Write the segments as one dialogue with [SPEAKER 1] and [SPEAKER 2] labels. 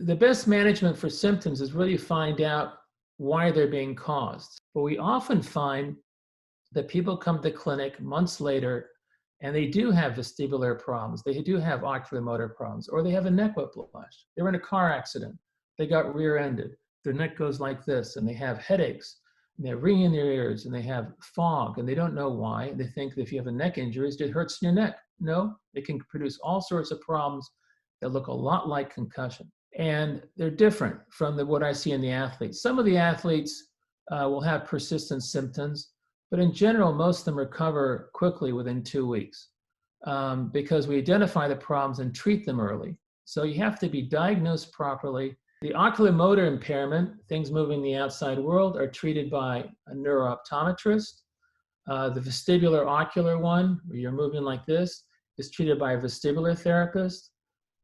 [SPEAKER 1] The best management for symptoms is really find out why they're being caused. But we often find that people come to clinic months later and they do have vestibular problems. They do have oculomotor problems, or they have a neck whiplash. They were in a car accident. They got rear-ended. Their neck goes like this, and they have headaches, and they have ringing in their ears, and they have fog, and they don't know why. They think that if you have a neck injury, it hurts in your neck. No, it can produce all sorts of problems that look a lot like concussion. And they're different from what I see in the athletes. Some of the athletes will have persistent symptoms, but in general, most of them recover quickly within 2 weeks because we identify the problems and treat them early. So you have to be diagnosed properly. The oculomotor impairment, things moving in the outside world, are treated by a neurooptometrist. The vestibular ocular one, where you're moving like this, is treated by a vestibular therapist.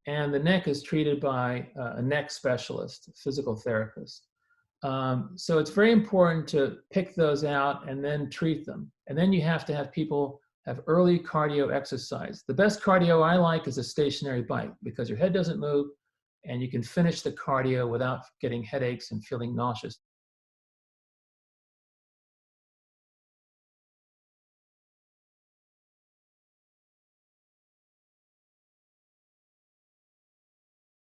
[SPEAKER 1] And the neck is treated by a neck specialist, a physical therapist. So it's very important to pick those out and then treat them. And then you have to have people have early cardio exercise. The best cardio I like is a stationary bike because your head doesn't move and you can finish the cardio without getting headaches and feeling nauseous.